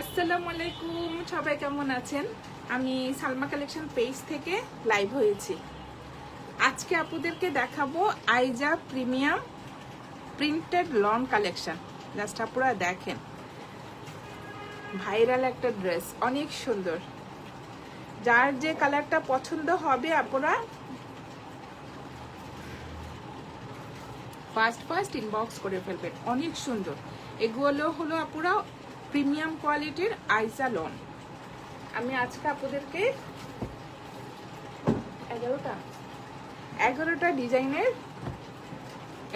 আসসালামু আলাইকুম, সবাই কেমন আছেন? আমি সালমা কালেকশন পেজ থেকে লাইভ হয়েছি। আজকে আপনাদেরকে দেখাবো Aiza premium printed lawn collection. Just আপনারা দেখেন, ভাইরাল একটা ড্রেস, অনেক সুন্দর। যার যে কালারটা পছন্দ হবে আপনারা ফার্স্ট ইনবক্স করে ফেলবেন। অনেক সুন্দর। এগুলো হলো আপনারা প্রিমিয়াম কোয়ালিটির আইজা লন। আমি আজকে আপনাদেরকে 11টা ডিজাইনের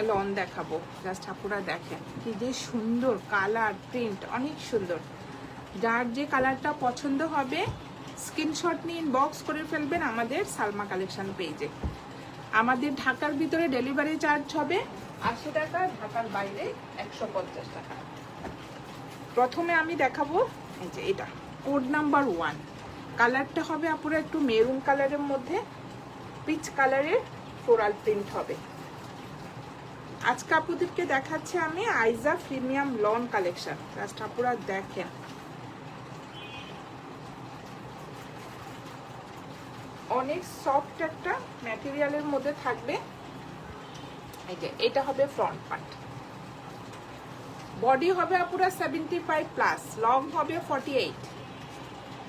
লন দেখাবো। জাস্ট আপনারা দেখেন কি যে সুন্দর কালার, প্রিন্ট অনেক সুন্দর। যার যে কালারটা পছন্দ হবে স্ক্রিনশট নিয়ে ইনবক্স করে ফেলবেন আমাদের সালমা কালেকশন পেজে। আমাদের ঢাকার ভিতরে ডেলিভারি চার্জ হবে 80 টাকা, ঢাকার বাইরে 150 টাকা। প্রথমে আমি দেখাবো এই যে এটা কোড নাম্বার 1। কালারটা হবে আপনারা একটু মেরুন কালারের মধ্যে পিচ কালারের ফ্লোরাল প্রিন্ট হবে। আজকে আপনাদেরকে দেখাচ্ছি আমি আইজা প্রিমিয়াম লন কালেকশন। জাস্ট আপনারা দেখেন, অনেক সফট একটা ম্যাটেরিয়ালের মধ্যে থাকবে। এই যে এটা হবে ফ্রন্ট পার্ট, বডি হবে আপনারা 75 প্লাস, লং হবে 48।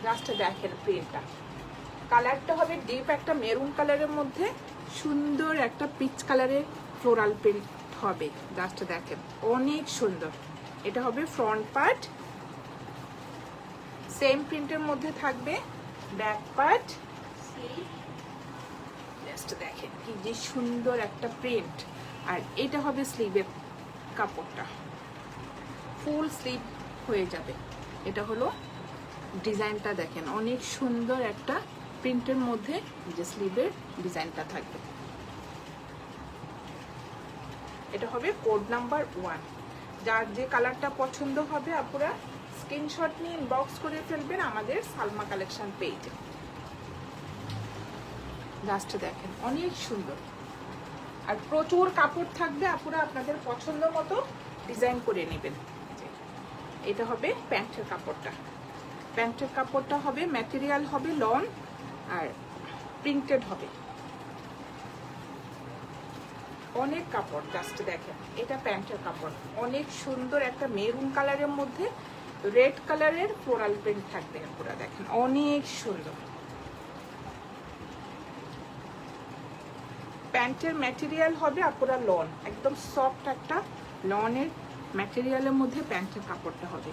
জাস্ট দেখেন প্রিন্টটা, কালারটা হবে ডিপ একটা মেরুন কালারের মধ্যে সুন্দর একটা পিচ কালারের ফ্লোরাল প্রিন্ট হবে। জাস্ট দেখেন অনেক সুন্দর। এটা হবে ফ্রন্ট পার্ট, সেম প্রিন্টের মধ্যে থাকবে ব্যাক পার্ট। জাস্ট দেখেন কি যে সুন্দর একটা প্রিন্ট। আর এটা হবে স্লিভের কাপড়টা, ফুল স্লিভ হয়ে যাবে। এটা হলো ডিজাইনটা দেখেন, অনেক সুন্দর একটা প্রিন্টের মধ্যে যে স্লিভের ডিজাইনটা থাকবে। এটা হবে কোড নাম্বার 1। যার যে কালারটা পছন্দ হবে আপনারা স্ক্রিনশট নিয়ে ইনবক্স করে ফেলবেন আমাদের সালমা কালেকশন পেজে। জাস্ট দেখেন অনেক সুন্দর। আর প্রচুর কাপড় থাকবে, আপনারা আপনাদের পছন্দ মতো ডিজাইন করে নেবেন। এটা হবে প্যান্টের কাপড়টা। প্যান্টের কাপড়টা হবে ম্যাটেরিয়াল হবে লন আর প্রিন্টেড হবে। অনেক কাপড়, জাস্ট দেখেন এটা প্যান্টের কাপড়, অনেক সুন্দর একটা মেরুন কালারের মধ্যে রেড কালারের ফ্লোরাল প্রিন্ট থাকবে। আপনারা দেখেন অনেক সুন্দর। প্যান্টের ম্যাটেরিয়াল হবে আপনারা লন, একদম সফট একটা লনের ম্যাটেরিয়ালের মধ্যে প্যান্টের কাপড়টা হবে।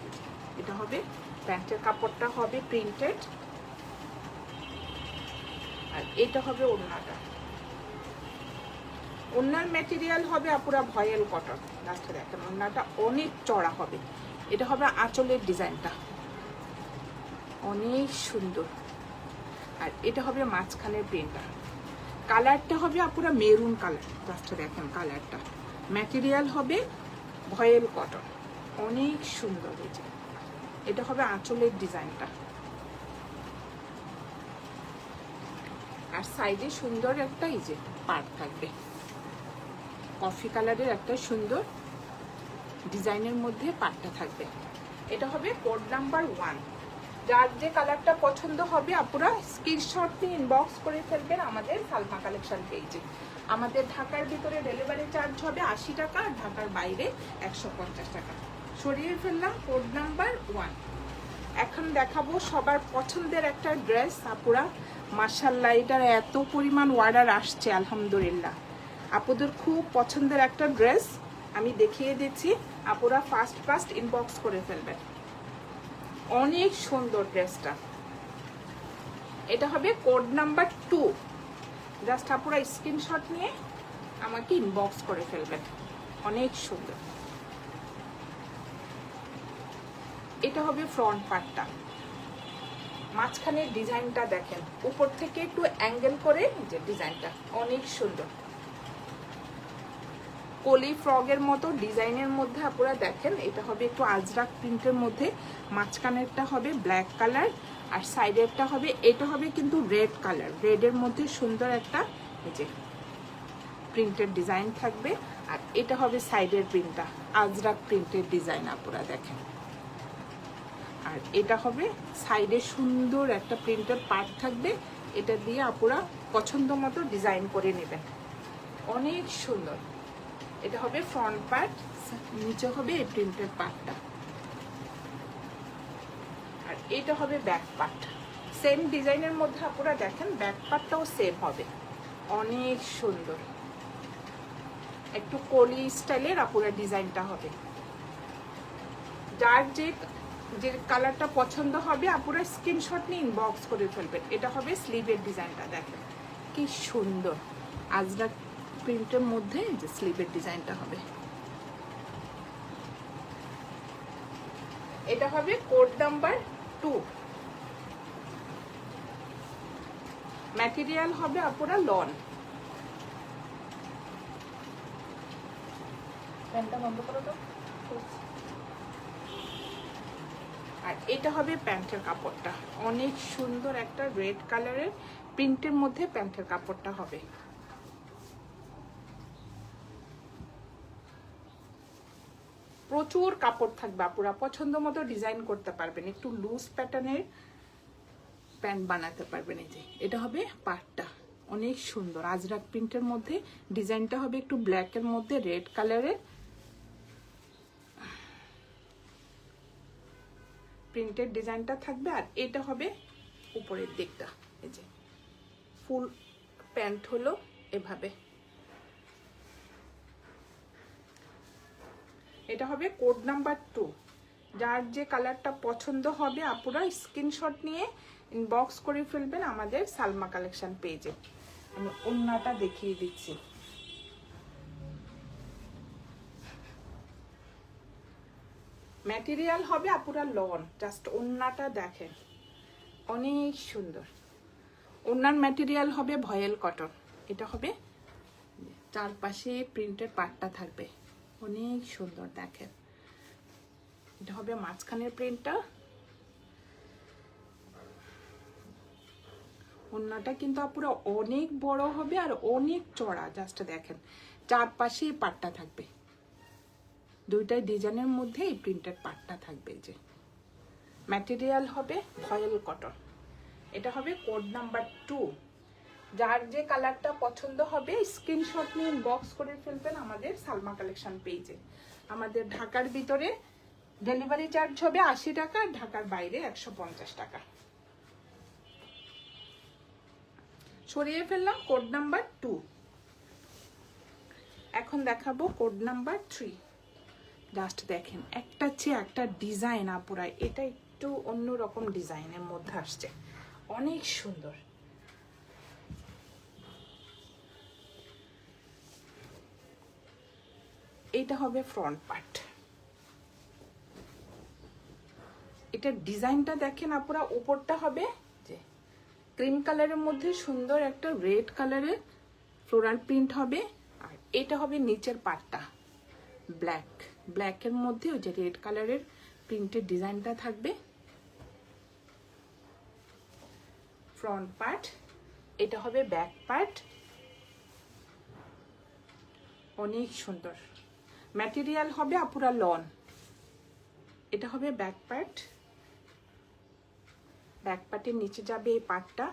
এটা হবে প্যান্টের কাপড়টা হবে প্রিন্টেড। আর এটা হবে ওড়নাটা, ওড়নার ম্যাটেরিয়াল হবে আপনারা ভয়েল কটন। লাস্টে দেখেন ওড়নাটা অনেক চড়া হবে। এটা হবে আঁচলের ডিজাইনটা, অনেক সুন্দর। আর এটা হবে মাঝখানের প্রিন্টটা। কালারটা হবে আপনারা মেরুন কালার। লাস্টে দেখেন কালারটা, ম্যাটেরিয়াল হবে ভয়েল কটন, অনেক সুন্দর। এই যে এটা হবে আঁচলের ডিজাইনটা। আর সাইডে সুন্দর একটা এই যে পার্ট থাকবে, কফি কালারের একটা সুন্দর ডিজাইনের মধ্যে পার্টটা থাকবে। এটা হবে কোড নাম্বার 1। যার যে কালারটা পছন্দ হবে আপনারা স্ক্রিনশট নিয়ে ইনবক্স করে ফেলবেন আমাদের সালমা কালেকশন পেজে। আমাদের ঢাকার ভিতরে ডেলিভারি চার্জ হবে 80 টাকা, ঢাকার বাইরে 150 টাকা। সরিয়ে ফেললাম কোড নাম্বার 1। এখন দেখাবো সবার পছন্দের একটা ড্রেস। আপুরা মাশাআল্লাহ, এটার এত পরিমাণ অর্ডার আসছে আলহামদুলিল্লাহ। আপুদের খুব পছন্দের একটা ড্রেস আমি দেখিয়ে দিচ্ছি, আপুরা ফার্স্ট ইনবক্স করে ফেলবেন। অনেক সুন্দর ড্রেসটা। এটা হবে কোড নাম্বার 2। জাস্ট আপুরা স্ক্রিনশট নিয়ে আমাকে ইনবক্স করে ফেলবেন। অনেক সুন্দর। এটা হবে ফ্রন্ট পার্টটা, মাঝখানের ডিজাইনটা দেখেন, উপর থেকে একটু অ্যাঙ্গেল করে যে ডিজাইনটা অনেক সুন্দর। কলি ফ্রগের মতো ডিজাইনের মধ্যে আপনারা দেখেন। এটা হবে একটু আজরাক প্রিন্টের মধ্যে, মাঝখানেরটা হবে ব্ল্যাক কালার আর সাইডেরটা হবে, এটা হবে কিন্তু রেড কালার, রেডের মধ্যে সুন্দর একটা এই যে প্রিন্টের ডিজাইন থাকবে। আর এটা হবে সাইডের প্রিন্টটা আজরাক প্রিন্টের ডিজাইন। আপনারা দেখেন আর এটা হবে সাইডে সুন্দর একটা প্রিন্টের পার্ট থাকবে, এটা দিয়ে আপুরা পছন্দ মতো ডিজাইন করে নেবেন, অনেক সুন্দর। এটা হবে ফ্রন্ট পার্ট, নিচে হবে এই প্রিন্টের পার্টটা, আর এটা হবে ব্যাক পার্ট। সেম ডিজাইনের মধ্যে আপুরা দেখেন ব্যাক পার্টটাও সেম হবে, অনেক সুন্দর। একটু কলি স্টাইলের আপুরা ডিজাইনটা হবে। যার যে কালারটা পছন্দ হবে আপুরা স্ক্রিনশট নিয়ে ইনবক্স করে ফেলবেন। এটা হবে স্লিভের ডিজাইনটা, দেখেন কি সুন্দর আজরাক প্রিন্টের মধ্যে যে স্লিভের ডিজাইনটা হবে। এটা হবে কোড নাম্বার 2। ম্যাটেরিয়াল হবে আপুরা লন। প্যান্টটা বন্ধ করো তো। আর এটা হবে প্যান্টের কাপড়টা, অনেক সুন্দর একটা রেড কালারের প্রিন্টের মধ্যে প্যান্টের কাপড়টা হবে। প্রচুর কাপড় থাকবে, আপুরা পছন্দ মতো ডিজাইন করতে পারবেন, একটু লুজ প্যাটার্নের প্যান্ট বানাতে পারবেন। এই যে এটা হবে পার্টটা, অনেক সুন্দর আজরাক প্রিন্টের মধ্যে ডিজাইনটা হবে একটু ব্ল্যাকের মধ্যে রেড কালারের প্রিন্টের ডিজাইনটা থাকবে। আর এটা হবে উপরের দিকটা, এই যে ফুল প্যান্ট হলো এভাবে। এটা হবে কোড নাম্বার 2। যার যে কালারটা পছন্দ হবে আপুরা স্ক্রিনশট নিয়ে ইনবক্স করে ফেলবেন আমাদের সালমা কালেকশন পেজে। আমি ওড়নাটা দেখিয়ে দিচ্ছি। ম্যাটেরিয়াল হবে আপুরা লন, জাস্ট ওড়নাটা দেখেন অনেক সুন্দর। ওড়নার ম্যাটেরিয়াল হবে ভয়েল কটন। এটা হবে চারপাশে প্রিন্টের পাটটা থাকবে, অনেক সুন্দর দেখেন। এটা হবে মাঝখানের প্রিন্টটা। ওড়নাটা কিন্তু আপুরা অনেক বড় হবে আর অনেক চড়া, জাস্ট দেখেন চারপাশে পাটটা থাকবে, দুইটাই ডিজাইনের মধ্যে এই প্রিন্টেড পাটটা থাকবে। যে ম্যাটেরিয়াল হবে ভয়েল কটন। এটা হবে কোড নাম্বার 2। যার যে কালারটা পছন্দ হবে স্ক্রিনশট নিয়ে ইনবক্স করে ফেলবেন আমাদের সালমা কালেকশন পেজে। আমাদের ঢাকার ভিতরে ডেলিভারি চার্জ হবে 80 টাকা, ঢাকার বাইরে 150 টাকা। সরিয়ে ফেললাম কোড নাম্বার 2। এখন দেখাবো কোড নাম্বার 3। জাস্ট দেখেন একটা চেয়ে একটা ডিজাইন আপুরা, এটা একটু অন্যরকম ডিজাইনের মধ্যে আসছে, অনেক সুন্দর। এটা হবে ফ্রন্ট পার্ট। এটার ডিজাইনটা দেখেন আপুরা, উপরটা হবে যে ক্রিম কালারের মধ্যে সুন্দর একটা রেড কালারের ফ্লোরাল প্রিন্ট হবে। আর এটা হবে নিচের পার্টটা ব্ল্যাকের মধ্যে ওই যে রেড কালারের প্রিন্টের ডিজাইনটা থাকবে। Front part. এটা হবে ব্যাক পার্ট, অনেক সুন্দর। ম্যাটেরিয়াল হবে আপুরা লন। এটা হবে ব্যাক পার্ট, ব্যাক পার্টের নিচে যাবে এই পার্টটা।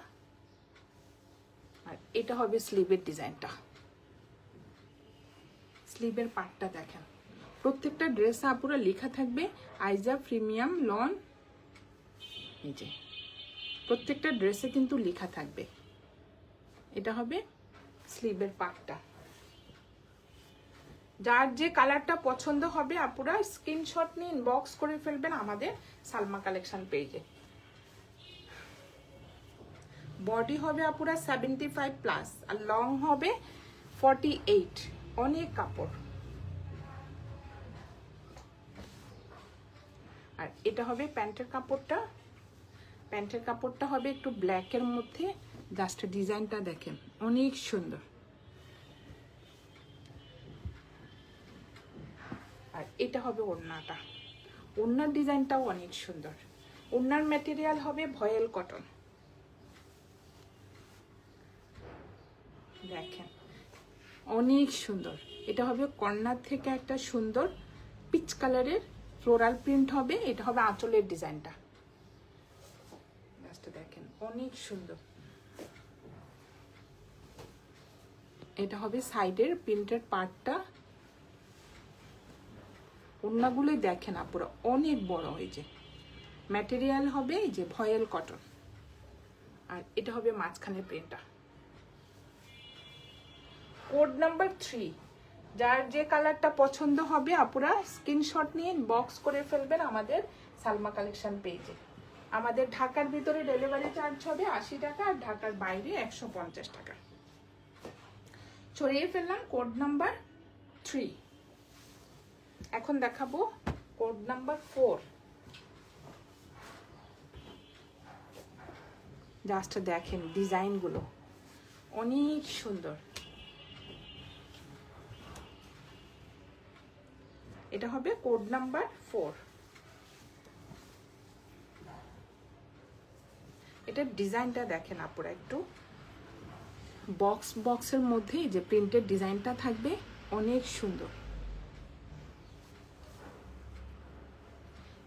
আর এটা হবে স্লিভের ডিজাইনটা, স্লিভের পার্টটা দেখেন। প্রত্যেকটা ড্রেসে আপুরা লেখা থাকবে আইজা প্রিমিয়াম লন, এই যে প্রত্যেকটা ড্রেসে কিন্তু লেখা থাকবে। এটা হবে স্লিভের পার্টটা। যার যে কালারটা পছন্দ হবে আপুরা স্ক্রিনশট নিয়ে ইনবক্স করে ফেলবেন আমাদের সালমা কালেকশন পেজে। বডি হবে আপুরা 75+, আর লং হবে 48, অনেক কাপড়। আর এটা হবে প্যান্টের কাপড়টা। প্যান্টের কাপড়টা হবে একটু ব্ল্যাকের মধ্যে, জাস্ট ডিজাইনটা দেখেন অনেক সুন্দর। আর এটা হবে ওড়নাটা, ওড়নার ডিজাইনটাও অনেক সুন্দর। ওড়নার ম্যাটেরিয়াল হবে ভয়েল কটন, দেখেন অনেক সুন্দর। এটা হবে কর্নার থেকে একটা সুন্দর পিচ কালারের ফ্লোরাল প্রিন্ট হবে। এটা হবে আঁচলের ডিজাইনটা। দেখেন অনেক সুন্দর। এটা হবে সাইডের প্রিন্টের পার্টটা। ওড়নাগুলোই দেখেন আপুরা অনেক বড় হয়েছে। ম্যাটেরিয়াল হবে এই যে ভয়েল কটন। আর এটা হবে মাঝখানের প্রিন্টটা। কোড নাম্বার 3, যার যে কালারটা পছন্দ হবে আপুরা স্ক্রিনশট নিয়ে বক্স করে ফেলবেন আমাদের সালমা কালেকশন পেজে। আমাদের ঢাকার ভিতরে ডেলিভারি চার্জ হবে 80 টাকা, আর ঢাকার বাইরে 150 টাকা। ছড়িয়ে ফেললাম কোড নাম্বার 3। এখন দেখাবো কোড নাম্বার 4। জাস্ট দেখেন ডিজাইনগুলো অনেক সুন্দর। এটা হবে কোড নাম্বার 4। এটার ডিজাইনটা দেখেন আপুরা একটু। বক্সের মধ্যে যে প্রিন্টের ডিজাইনটা থাকবে অনেক সুন্দর।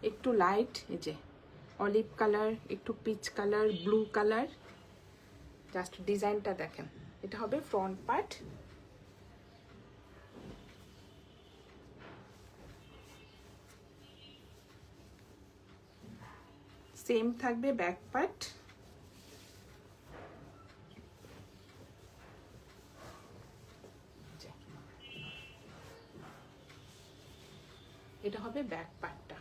একটু লাইট এই যে অলিভ কালার, একটু peach colour, blue colour. Just ডিজাইনটা দেখেন। এটা হবে ফ্রন্ট পার্ট। সেম থাকবে ব্যাক পার্ট। এটা হবে ব্যাক পার্টটা।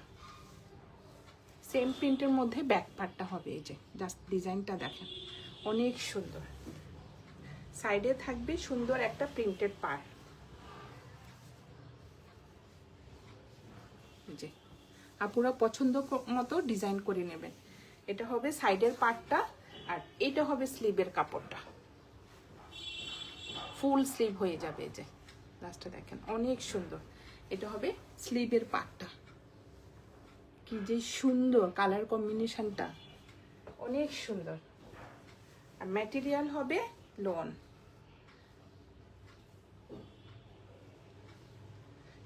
সেম প্রিন্টের মধ্যে ব্যাক পার্টটা হবে এই যে। জাস্ট ডিজাইনটা দেখেন অনেক সুন্দর। সাইডে থাকবে সুন্দর একটা প্রিন্টেড পার্ট। যে আপুরা পছন্দ মতো ডিজাইন করে নেবেন। এটা হবে সাইডের পার্টটা, আর এটা হবে স্লিভের কাপড়টা। ফুল স্লিভ হয়ে যাবে এই যে। লাস্টটা দেখেন অনেক সুন্দর। এটা হবে স্লিভের পার্টটা। কি যে সুন্দর কালার কম্বিনেশনটা, অনেক সুন্দর। আর ম্যাটেরিয়াল হবে লন।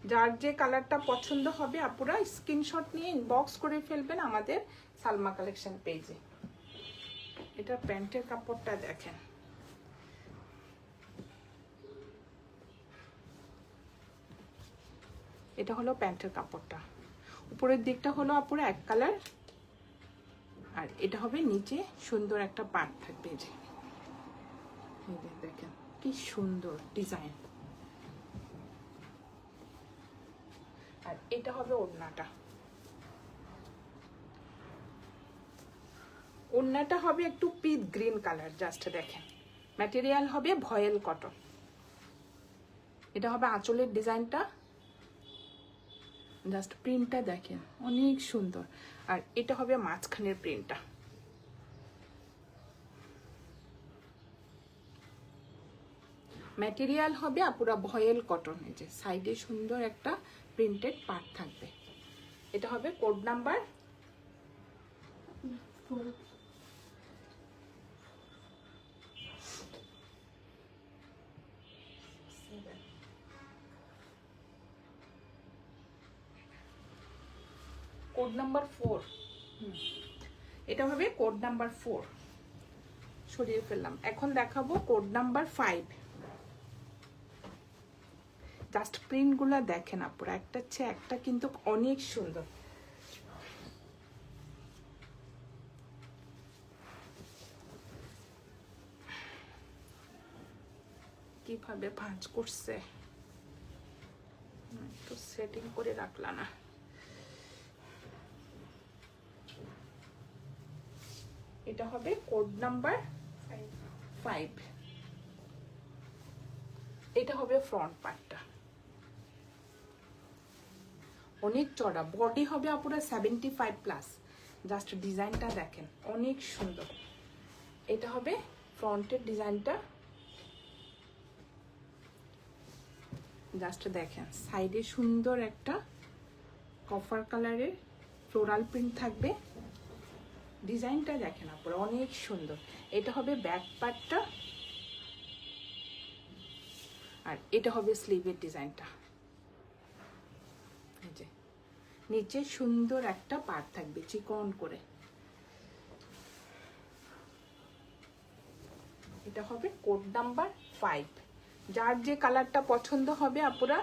যার যে কালারটা পছন্দ হবে আপুরা স্ক্রিনশট নিয়ে ইনবক্স করে ফেলবেন আমাদের সালমা কালেকশন পেজে। এটা প্যান্টের কাপড়টা দেখেন। এটা হলো প্যান্টের কাপড়টা। উপরের দিকটা হলো আপুরা এক কালার, আর এটা হবে নিচে সুন্দর একটা পার্ট থাকবে যে। দেখেন কি সুন্দর ডিজাইন। আর এটা হবে ওড়নাটা। ওড়নাটা হবে একটু পিচ গ্রিন কালার। জাস্ট দেখেন ম্যাটেরিয়াল হবে ভয়েল কটন। এটা হবে আঁচলের ডিজাইনটা। জাস্ট প্রিন্টটা দেখেন অনেক সুন্দর। আর এটা হবে মাঝখানের প্রিন্টটা। ম্যাটেরিয়াল হবে আপুরা ভয়েল কটন। এই যে সাইডে সুন্দর একটা প্রিন্টেড পার্ট থাকবে। এটা হবে কোড নাম্বার 4। Code number 4। এটা হবে কোড নাম্বার 4। সরিয়ে ফেললাম। এখন দেখাবো কোড নাম্বার 5। জাস্ট প্রিন্টগুলো দেখেন আপুরা, একটা চেয়ে একটা কিন্তু অনেক সুন্দর। কিভাবে ভাঁজ করছে, একটু সেটিং করে রাখলা না। এটা হবে কোড নাম্বার 5। এটা হবে ফ্রন্ট পার্টটা। অনেক চড়া বডি হবে আপুরা 75+। জাস্ট ডিজাইনটা দেখেন অনেক সুন্দর। এটা হবে ফ্রন্টের ডিজাইনটা। জাস্ট দেখেন সাইডে সুন্দর একটা কপার কালারের ফ্লোরাল প্রিন্ট থাকবে। ডিজাইনটা দেখেন আপুরা অনেক সুন্দর। এটা হবে ব্যাক পার্টটা, আর এটা হবে স্লিভের ডিজাইনটা। এই যে নিচে সুন্দর একটা পার্ট থাকবে চিকন করে। এটা হবে কোড নাম্বার 5। যার যে কালারটা পছন্দ হবে আপুরা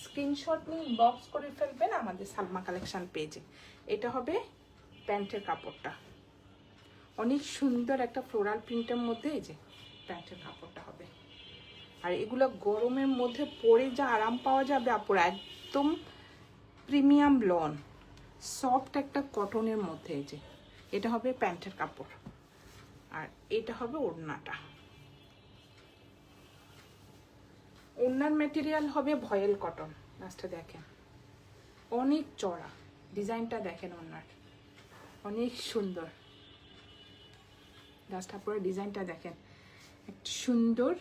স্ক্রিনশট নিয়ে ইনবক্স করে ফেলবেন আমাদের সালমা কালেকশন পেজে। এটা হবে প্যান্টের কাপড়টা, অনেক সুন্দর একটা ফ্লোরাল প্রিন্টের মধ্যে এই যে প্যান্টের কাপড়টা হবে। আর এগুলো গরমের মধ্যে পরে যা আরাম পাওয়া যাবে আপুরা, একদম প্রিমিয়াম লন সফট একটা কটনের মধ্যে। এই যে এটা হবে প্যান্টের কাপড়, আর এটা হবে ওড়নাটা। ওড়নার ম্যাটেরিয়াল হবে ভয়েল কটন। লাস্টে দেখেন অনেক চড়া, ডিজাইনটা দেখেন ওড়নার অনেক সুন্দর। জাস্ট আপনারা ডিজাইনটা দেখেন, একটা সুন্দর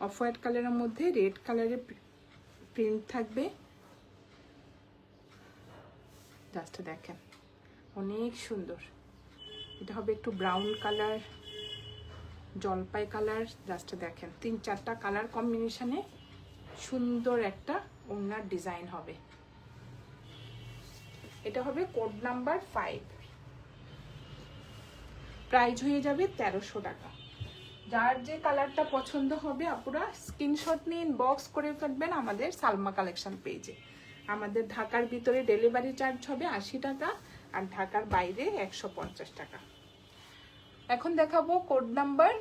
অফ হোয়াইট কালারের মধ্যে রেড কালারের প্রিন্ট থাকবে। জাস্ট দেখেন অনেক সুন্দর। এটা হবে একটু ব্রাউন কালার, জলপাই কালার। জাস্ট দেখেন 3-4টা কালার কম্বিনেশনে সুন্দর একটা ওড়নার ডিজাইন হবে। এটা হবে কোড নাম্বার 5, প্রাইস হয়ে যাবে 1300 টাকা। যার যে কালারটা পছন্দ হবে আপুরা স্ক্রিনশট নিয়ে ইনবক্স করে ফেলবেন আমাদের সালমা কালেকশন পেজে। আমাদের ঢাকার ভিতরে ডেলিভারি চার্জ হবে 80 টাকা, আর ঢাকার বাইরে 150 টাকা। এখন দেখাবো কোড নাম্বার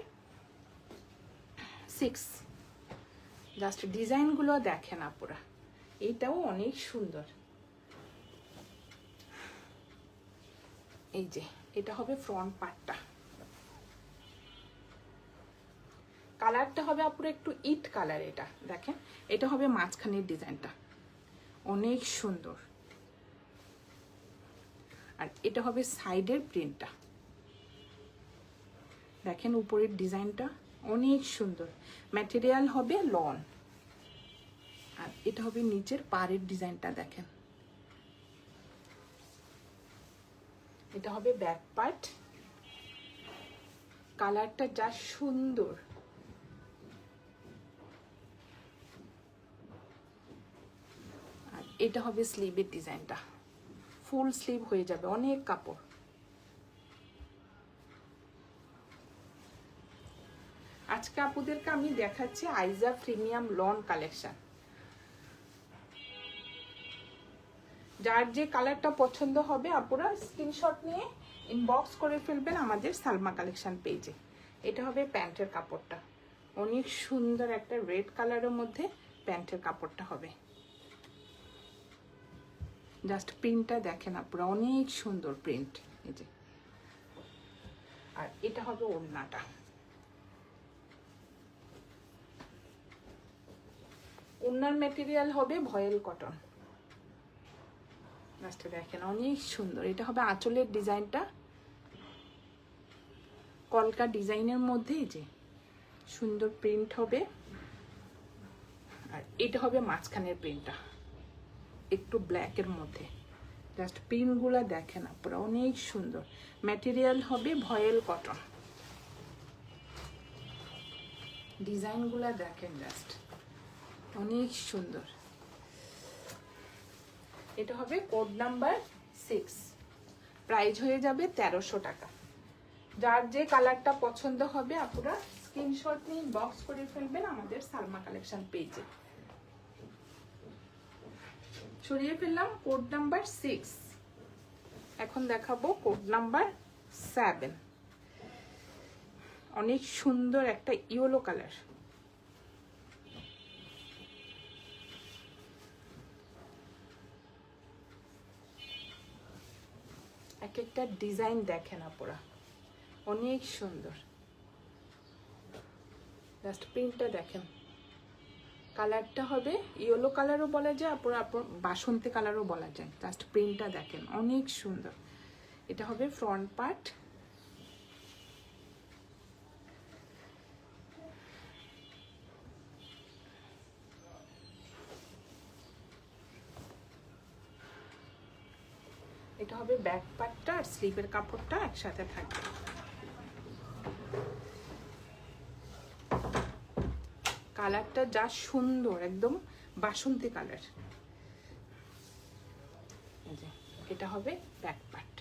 6। জাস্ট ডিজাইনগুলো দেখেন আপুরা, এইটাও অনেক সুন্দর। এই যে এটা হবে ফ্রন্ট পার্টটা, কালারটা হবে আপুরা একটু ইট কালার। এটা দেখেন এটা হবে মাঝখানের ডিজাইনটা অনেক সুন্দর, আর এটা হবে সাইডের প্রিন্টটা। দেখেন উপরের ডিজাইনটা অনেক সুন্দর, ম্যাটেরিয়াল হবে লন, আর এটা হবে নিচের পাড়ের ডিজাইনটা দেখেন। এটা হবে ব্যাক পার্ট, কালারটা যা সুন্দর। আর এটা হবে স্লিভের ডিজাইনটা, ফুল স্লিভ হয়ে যাবে, অনেক কাপড়। আজকে আপুদেরকে আমি দেখাচ্ছি আইজা প্রিমিয়াম লন কালেকশন। যার যে কালারটা পছন্দ হবে আপুরা স্ক্রিনশট নিয়ে ইনবক্স করে ফেলবেন আমাদের সালমা কালেকশন পেজে। এটা হবে প্যান্টের কাপড়টা, অনেক সুন্দর একটা রেড কালারের মধ্যে প্যান্টের কাপড়টা হবে। জাস্ট প্রিন্টটা দেখেন আপুরা, অনেক সুন্দর প্রিন্ট। এই যে, আর এটা হবে ওড়নাটা। ওড়নার ম্যাটেরিয়াল হবে ভয়েল কটন। লাস্টে দেখেন অনেক সুন্দর। এটা হবে আঁচলের ডিজাইনটা, কলকা ডিজাইনের মধ্যে এই যে সুন্দর প্রিন্ট হবে, আর এটা হবে মাঝখানের প্রিন্টটা একটু ব্ল্যাকের মধ্যে। জাস্ট প্রিন্টগুলো দেখেন আপনারা, অনেক সুন্দর। ম্যাটেরিয়াল হবে ভয়েল কটন, ডিজাইনগুলো দেখেন জাস্ট অনেক সুন্দর। এটা হবে কোড নাম্বার 6, প্রাইস হয়ে যাবে 1300 টাকা। যার যে কালারটা পছন্দ হবে আপনারা স্ক্রিনশট নিয়ে বক্স করে ফেলবেন আমাদের সালমা কালেকশন পেজে। সরিয়ে ফেললাম কোড নাম্বার 6। এখন দেখাবো কোড নাম্বার 7, অনেক সুন্দর একটা ইয়েলো কালার। এক একটা ডিজাইন দেখেন আপনারা, অনেক সুন্দর। জাস্ট প্রিন্টটা দেখেন, কালারটা হবে ইয়েলো কালারও বলা যায়, আপনার বাসন্তী কালারও বলা যায়। জাস্ট প্রিন্টটা দেখেন অনেক সুন্দর। এটা হবে ফ্রন্ট পার্ট, এটা হবে ব্যাক পার্টটা, আর স্লিভের কাপড়টা একসাথে থাকবে। কালারটা যা সুন্দর, একদম বাসন্তী কালার। এটা হবে ব্যাক পার্ট,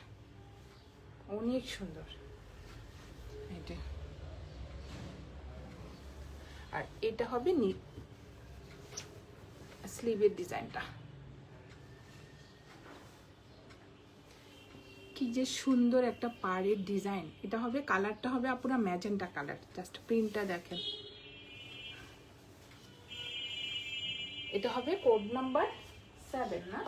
অনেক সুন্দর। এটা আর এটা হবে স্লিভের ডিজাইনটা। কি যে সুন্দর একটা পাড়ের ডিজাইন। এটা হবে, কালারটা হবে পুরো ম্যাজেন্টা কালার। জাস্ট প্রিন্টটা দেখেন। এটা হবে কোড নাম্বার 7 না?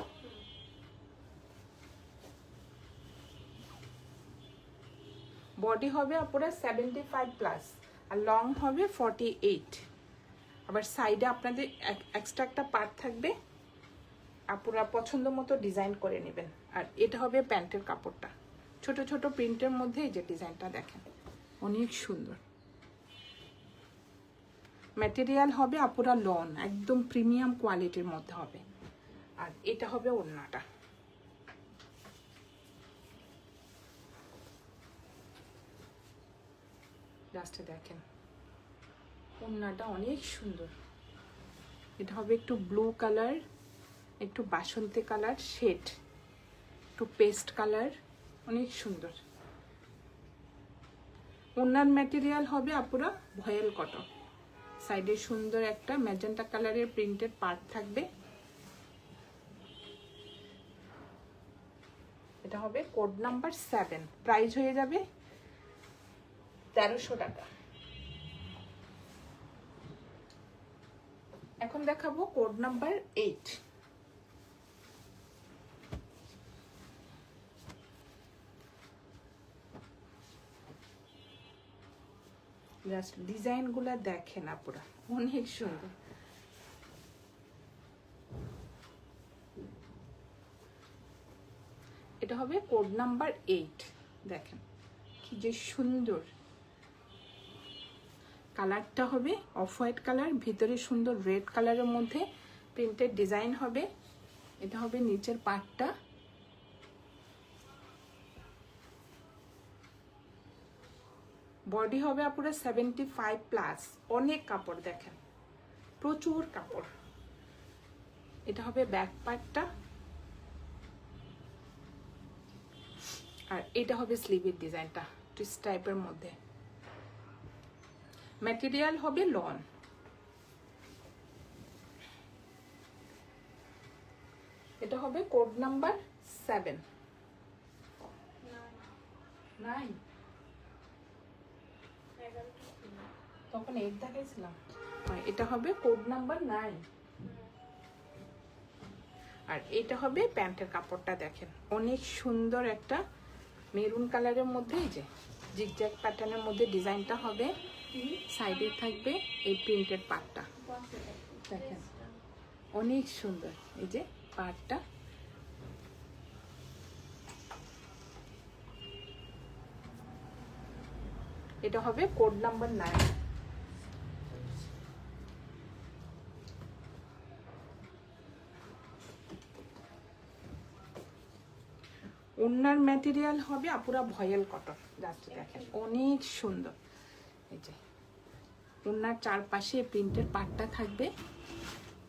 বডি হবে পুরো 75+, আর লং হবে 48। আবার সাইডে আপনাদের এক্সট্রা একটা পার্ট থাকবে, আপনারা পছন্দ মতো ডিজাইন করে নেবেন। আর এটা হবে প্যান্টের কাপড়টা, ছোট ছোট প্রিন্টের মধ্যে এই যে ডিজাইনটা দেখেন, অনেক সুন্দর। ম্যাটেরিয়াল হবে পুরা লন, একদম প্রিমিয়াম কোয়ালিটির মধ্যে হবে। আর এটা হবে ওড়নাটা। জাস্ট দেখেন, ওড়নাটা অনেক সুন্দর। এটা হবে একটু ব্লু কালার, একটু বাসন্তী কালার শেড, একটু পেস্ট কালার, অনেক সুন্দর। ওড়নার ম্যাটেরিয়াল হবে পুরা ভয়েল কটন। সাইডে সুন্দর একটা ম্যাজেন্টা কালারের প্রিন্টেড পার্ট থাকবে। এটা হবে কোড নাম্বার 7, প্রাইস হয়ে যাবে 1300 টাকা। এখন দেখাবো কোড নাম্বার 8। জাস্ট ডিজাইন গুলা দেখেন পুরা, অনেক সুন্দর। এটা হবে কোড নাম্বার 8। দেখেন কি যে সুন্দর কালারটা হবে, অফ হোয়াইট কালার, ভিতরে সুন্দর রেড কালারের মধ্যে প্রিন্টেড ডিজাইন হবে। এটা হবে নিচের পার্টটা। বডি হবে পুরো 75+, অনেক কাপড় দেখেন, প্রচুর কাপড়। এটা হবে ব্যাক পার্টটা, আর এটা হবে স্লিভের ডিজাইনটা টুইস্ট টাইপের মধ্যে। ম্যাটেরিয়াল হবে লন। এটা হবে কোড নাম্বার 7। 9 তখন 8 দেখাইছিলাম। এটা হবে কোড নাম্বার 9। আর এটা হবে প্যান্টের কাপড়টা দেখেন, অনেক সুন্দর একটা মেরুন কালারের মধ্যে এই যে জিগজ্যাগ প্যাটার্নের মধ্যে ডিজাইনটা হবে। সাইডে থাকবে এই প্রিন্টেড পার্টটা দেখেন, অনেক সুন্দর এই যে পার্টটা। এটা হবে কোড নাম্বার 9। ওড়নার ম্যাটেরিয়াল হবে পুরা ভয়েল কটন। জাস্ট দেখেন অনেক সুন্দর। এই যে ওড়নার চারপাশে প্রিন্টের পাটটা থাকবে,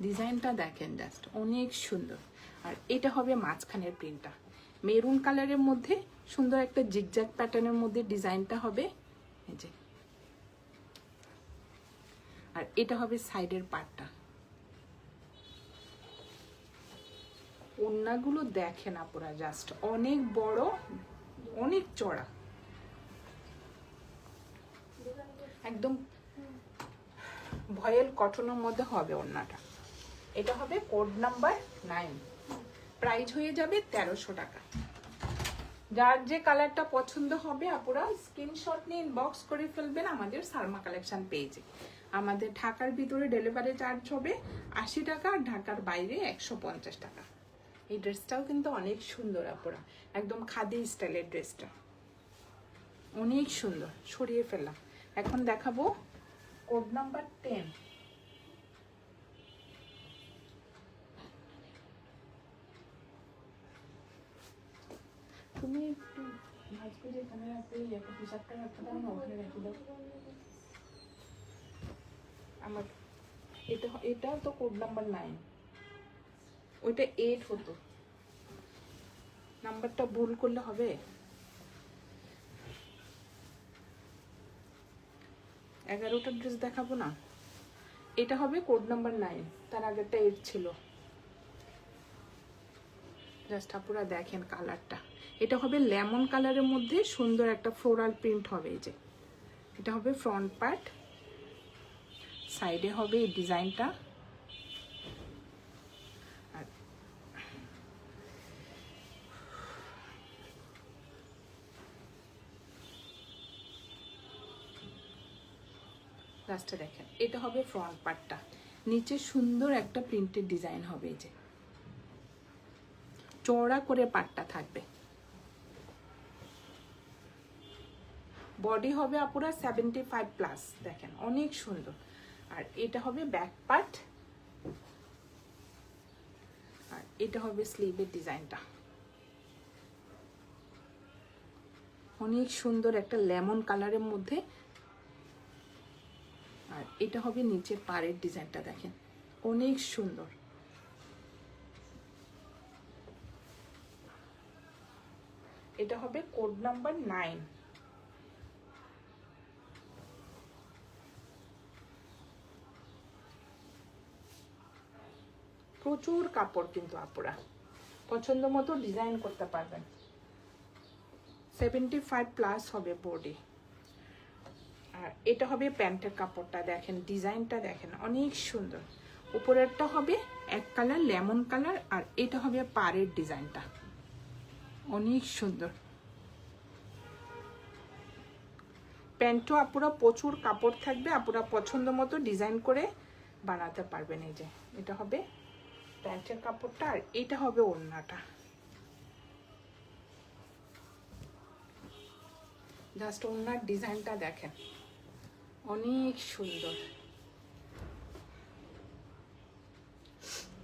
ডিজাইনটা দেখেন জাস্ট অনেক সুন্দর। আর এটা হবে মাঝখানের প্রিন্টটা মেরুন কালারের মধ্যে, সুন্দর একটা জিগজ্যাগ প্যাটার্নের মধ্যে ডিজাইনটা হবে এই যে। আর এটা হবে সাইডের পার্টটা। ওড়নাগুলো দেখেন পুরা জাস্ট অনেক বড়, অনেক চড়া, একদম ভয়েল কটনের মধ্যে হবে ওড়নাটা। এটা হবে কোড নাম্বার 9, প্রাইস হয়ে যাবে 1300 টাকা। যার যে কালারটা পছন্দ হবে আপুরা স্ক্রিনশট নিয়ে ইনবক্স করে ফেলবেন আমাদের সালমা কালেকশন পেজে। আমাদের ঢাকার ভিতরে ডেলিভারি চার্জ হবে 80 টাকা, আর ঢাকার বাইরে 150 টাকা। এই ড্রেসটাও কিন্তু অনেক সুন্দর আপুরা, একদম খাদি স্টাইলের ড্রেসটা অনেক সুন্দর। সরিয়ে ফেললাম। এখন দেখাবো কোড নাম্বার 10। তুমি একটু ভাজ করে এখানে রাখতে, একটা পোশাকটা রাখতে দাও না, ওখানে রেখে দাও আমার। এটা তো কোড নাম্বার 9, ওইটা 8 হতো। নাম্বারটা ভুল করলে হবে। 11টা ড্রেস দেখাবো না, এটা হবে কোড নাম্বার 9, তার আগেরটা 8 ছিল। জাস্ট আপুরা দেখেন কালারটা, এটা হবে লেমন কালারের মধ্যে সুন্দর একটা ফ্লোরাল প্রিন্ট হবে। এই যে এটা হবে ফ্রন্ট পার্ট, সাইডে হবে এই ডিজাইনটা। আর লাস্টে দেখেন এটা হবে ফ্রন্ট পার্টটা, নিচে সুন্দর একটা প্রিন্টেড ডিজাইন হবে। এই যে চওড়া করে পাটটা থাকবে। বডি হবে আপুরা 75+, দেখেন অনেক সুন্দর। আর এটা হবে ব্যাক পার্ট, আর এটা হবে স্লিভের ডিজাইনটা। অনেক সুন্দর একটা লেমন কালারের মধ্যে। আর এটা হবে নিচের পাড়ের ডিজাইনটা, দেখেন অনেক সুন্দর। এটা হবে কোড নাম্বার 9। প্রচুর কাপড় কিন্তু আপুরা, পছন্দ মতো ডিজাইন করতে পারবেন। 75+ হবে বডি। আর এটা হবে প্যান্টের কাপড়টা, দেখেন ডিজাইনটা দেখেন অনেক সুন্দর। উপরেরটা হবে এক কালার লেমন কালার, আর এটা হবে পাড়ের ডিজাইনটা অনেক সুন্দর। প্যান্টও আপুরা প্রচুর কাপড় থাকবে, আপুরা পছন্দ মতো ডিজাইন করে বানাতে পারবেন। এই যে এটা হবে প্যান্টের কাপড়টা, আর এটা হবে ওড়নাটা। জাস্ট ওড়নার ডিজাইনটা দেখেন অনেক সুন্দর।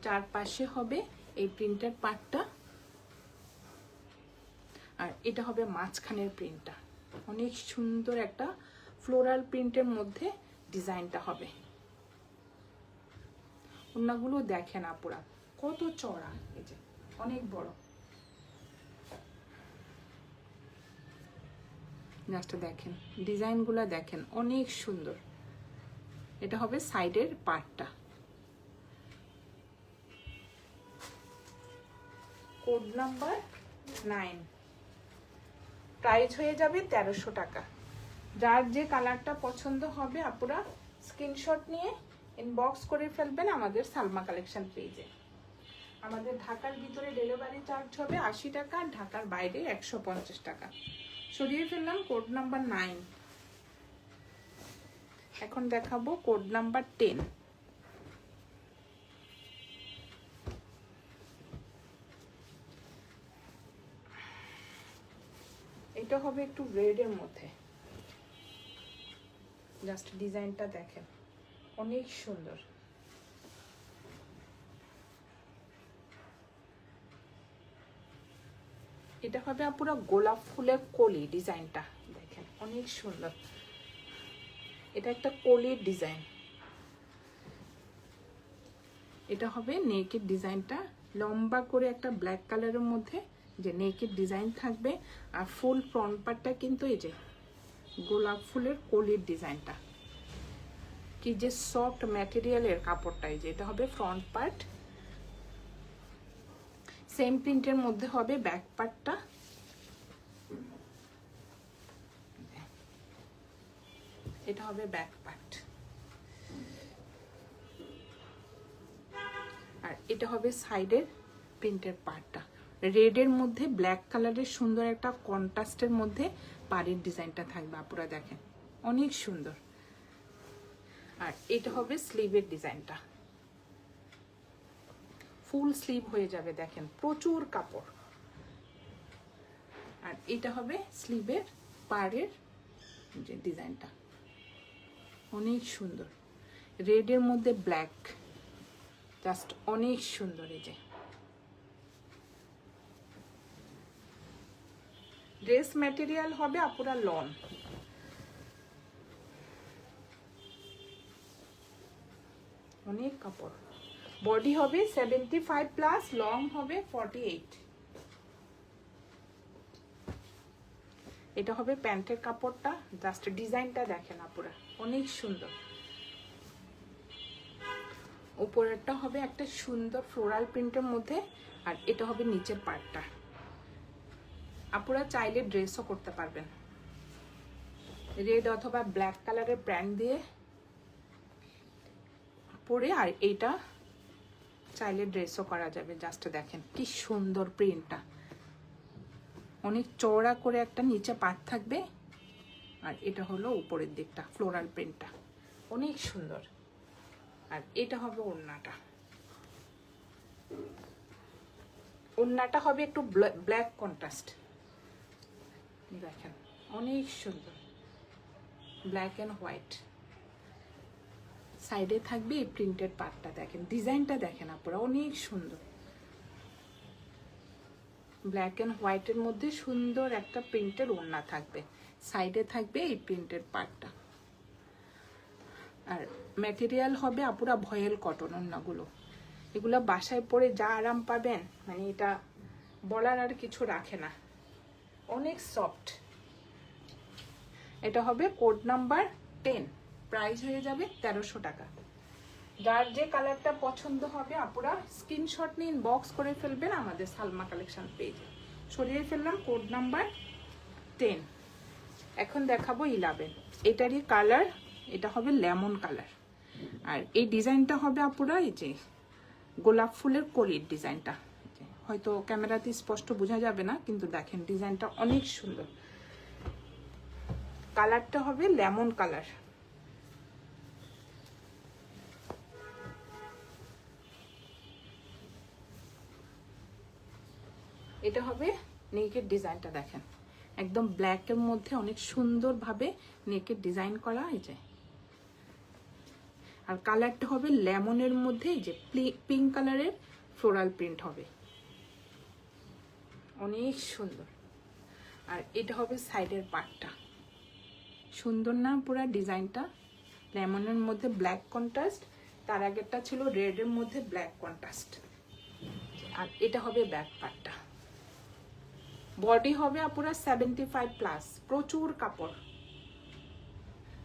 চারপাশে হবে এই প্রিন্টের পার্টটা, আর এটা হবে মাঝখানের প্রিন্টটা। অনেক সুন্দর একটা ফ্লোরাল প্রিন্টের মধ্যে ডিজাইনটা হবে। ওড়নাগুলো দেখেন আপুরা কত চড়া, এই যে অনেক বড়। জাস্ট দেখেন ডিজাইনগুলো দেখেন অনেক সুন্দর। এটা হবে সাইডের পার্টটা। কোড নাম্বার 9, প্রাইস হয়ে যাবে 1300 টাকা। যার যে কালারটা পছন্দ হবে আপুরা স্ক্রিনশট নিয়ে ইনবক্স করে ফেলবেন আমাদের সালমা কালেকশন পেজে। আমাদের ঢাকার ভিতরে ডেলিভারি চার্জ হবে 80 টাকা, ঢাকার বাইরে 150 টাকা। সরিয়ে ফেললাম কোড নাম্বার 9। এখন দেখাবো কোড নাম্বার 10। এটা হবে একটু রেডের মধ্যে। জাস্ট ডিজাইনটা দেখেন অনেক সুন্দর। এটা হবে পুরো গোলাপ ফুলের কলি, ডিজাইনটা দেখেন অনেক সুন্দর। এটা একটা কলির ডিজাইন। এটা হবে নেকের ডিজাইনটা, লম্বা করে একটা ব্ল্যাক কালারের মধ্যে যে নেকের ডিজাইন থাকবে। আর ফুল ফ্রন্ট পার্টটা কিন্তু এই যে গোলাপ ফুলের কলির ডিজাইনটা, কি যে সফট ম্যাটেরিয়ালের কাপড়টা। এই যে এটা হবে ফ্রন্ট পার্ট, সেম প্রিন্টের মধ্যে হবে ব্যাক পার্টটা। এটা হবে ব্যাক পার্ট, আর এটা হবে সাইডের প্রিন্টের পার্টটা। রেডের মধ্যে ব্ল্যাক কালারের সুন্দর একটা কন্ট্রাস্টের মধ্যে পাড়ের ডিজাইনটা থাকবে আপুরা দেখেন অনেক সুন্দর। আর এটা হবে স্লিভের ডিজাইনটা, ফুল স্লিভ হয়ে যাবে দেখেন প্রচুর কাপড়। আর এটা হবে স্লিভের পাড়ের যে ডিজাইনটা অনেক সুন্দর। রেডের মধ্যে ব্ল্যাক, জাস্ট অনেক সুন্দর। এই যে ড্রেস ম্যাটেরিয়াল হবে আপুরা লন। অনেক কাপড়। বডি হবে 75+, লং হবে 48। এটা হবে প্যান্টের কাপড়টা, জাস্ট ডিজাইনটা দেখেন আপুরা অনেক সুন্দর। উপরেরটা হবে একটা সুন্দর ফ্লোরাল প্রিন্টের মধ্যে, আর এটা হবে নিচের পার্টটা। আপনারা চাইলে ড্রেসও করতে পারবেন, রেড অথবা ব্ল্যাক কালারের ব্র্যান্ড দিয়ে পরে, আর এইটা চাইলে ড্রেসও করা যাবে। জাস্ট দেখেন কি সুন্দর প্রিন্টটা, অনেক চওড়া করে একটা নিচে পাট থাকবে, আর এটা হলো উপরের দিকটা ফ্লোরাল প্রিন্টটা, অনেক সুন্দর। আর এটা হবে ওড়নাটা, ওড়নাটা হবে একটু ব্ল্যাক কন্ট্রাস্ট, দেখেন অনেক সুন্দর, ব্ল্যাক অ্যান্ড হোয়াইট। সাইডে থাকবে এই প্রিন্টেড পার্টটা, দেখেন ডিজাইনটা দেখেন আপনারা, অনেক সুন্দর। ব্ল্যাক অ্যান্ড হোয়াইটের মধ্যে সুন্দর একটা প্রিন্টের ওড়না থাকবে, সাইডে থাকবে এই প্রিন্টেড পার্টটা। আর ম্যাটেরিয়াল হবে আপুরা ভয়েল কটন ওড়নাগুলো, এগুলো বাসায় পরে যা আরাম পাবেন, মানে এটা বলার আর কিছু রাখে না, অনেক সফট। এটা হবে কোড নাম্বার 10, প্রাইস হয়ে যাবে 1300 টাকা। যার যে কালারটা পছন্দ হবে আপুরা স্ক্রিনশট নিয়ে ইনবক্স করে ফেলবেন আমাদের সালমা কালেকশন পেজে। সরিয়ে ফেললাম কোড নাম্বার 10। এখন দেখাবো 11, এটারই কালার, এটা হবে লেমন কালার। আর এই ডিজাইনটা হবে আপুরা এই যে গোলাপ ফুলের কলির ডিজাইনটা, হয়তো ক্যামেরাতে স্পষ্ট বোঝা যাবে না, কিন্তু দেখেন ডিজাইনটা অনেক সুন্দর। কালারটা হবে লেমন কালার। এটা হবে নেকের ডিজাইনটা, দেখেন একদম ব্ল্যাকের মধ্যে অনেক সুন্দরভাবে নেকের ডিজাইন করা হয়েছে। আর কালারটা হবে লেমনের মধ্যে এই যে পিঙ্ক কালারের ফ্লোরাল প্রিন্ট হবে, অনেক সুন্দর। আর এটা হবে সাইডের পার্টটা, সুন্দর না পুরা ডিজাইনটা, লেমনের মধ্যে ব্ল্যাক কন্ট্রাস্ট, তার আগেরটা ছিল রেডের মধ্যে ব্ল্যাক কন্ট্রাস্ট। আর এটা হবে ব্যাক পার্টটা। বডি হবে আপুরা 75+, প্রচুর কাপড়।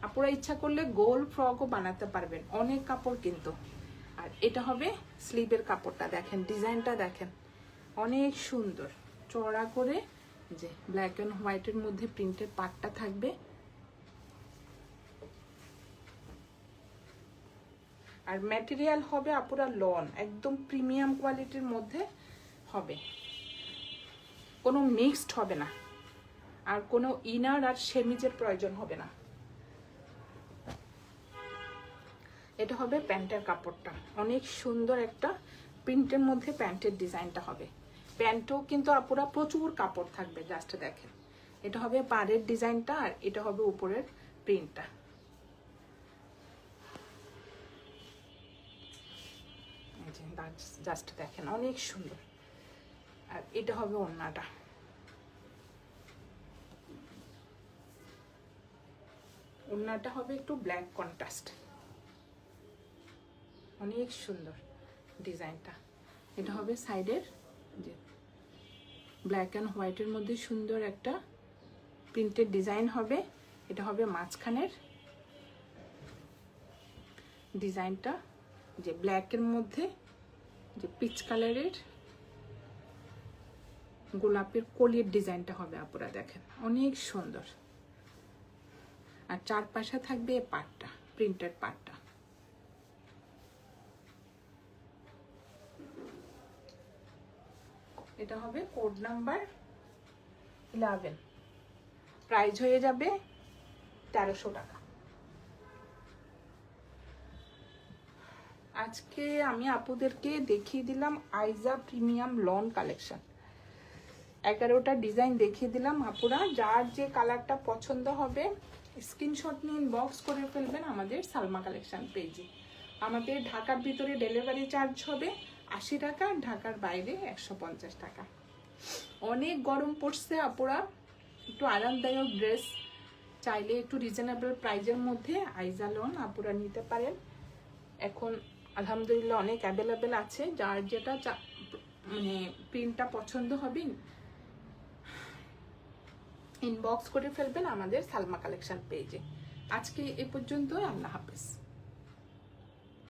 আপুরা ইচ্ছা করলে গোল ফ্রকও বানাতে পারবেন, অনেক কাপড় কিন্তু। আর এটা হবে স্লিভের কাপড়টা, দেখেন ডিজাইনটা দেখেন অনেক সুন্দর, চড়া করে যে ব্ল্যাক অ্যান্ড হোয়াইটের মধ্যে প্রিন্টের পাটটা থাকবে। আর ম্যাটেরিয়াল হবে আপুরা লন, একদম প্রিমিয়াম কোয়ালিটির মধ্যে হবে, কোনো মিক্সড হবে না, আর কোনো ইনার আর সেমিজের প্রয়োজন হবে না। এটা হবে প্যান্টের কাপড়টা, অনেক সুন্দর একটা প্রিন্টের মধ্যে প্যান্টের ডিজাইনটা হবে। প্যান্টও কিন্তু আপুরা প্রচুর কাপড় থাকবে, জাস্ট দেখেন। এটা হবে পাড়ের ডিজাইনটা, আর এটা হবে উপরের প্রিন্টটা। জাস্ট দেখেন অনেক সুন্দর। আর এটা হবে ওড়নাটা, ওড়নাটা হবে একটু ব্ল্যাক কন্ট্রাস্ট, অনেক সুন্দর ডিজাইনটা। এটা হবে সাইডের যে ব্ল্যাক অ্যান্ড হোয়াইটের মধ্যে সুন্দর একটা প্রিন্টেড ডিজাইন হবে। এটা হবে মাঝখানের ডিজাইনটা, যে ব্ল্যাকের মধ্যে যে পিচ কালারের গোলাপের কলির ডিজাইনটা হবে আপুরা, দেখেন অনেক সুন্দর। আর চারপাশে থাকবে এই পাটটা, প্রিন্টেড পাটটা। এটা হবে কোড নাম্বার 11, প্রাইস হয়ে যাবে 1300 টাকা। আজকে আমি আপুদেরকে দেখিয়ে দিলাম আইজা প্রিমিয়াম লন কালেকশন, 11টা ডিজাইন দেখিয়ে দিলাম। আপুরা যার যে কালারটা পছন্দ হবে স্ক্রিনশট নিয়ে ইনবক্স করে ফেলবেন আমাদের সালমা কালেকশন পেজে। আমাদের ঢাকার ভিতরে ডেলিভারি চার্জ হবে 80 টাকা, ঢাকার বাইরে 150 টাকা। অনেক গরম পড়ছে আপুরা, একটু আরামদায়ক ড্রেস চাইলে একটু রিজনেবল প্রাইজের মধ্যে আইজা লন আপুরা নিতে পারেন। এখন আলহামদুলিল্লাহ অনেক অ্যাভেলেবেল আছে, যার যেটা মানে প্রিন্টটা পছন্দ হবে ইনবক্স করে ফেলবেন আমাদের সালমা কালেকশন পেজে। আজকে এ পর্যন্ত, আল্লাহ হাফেজ।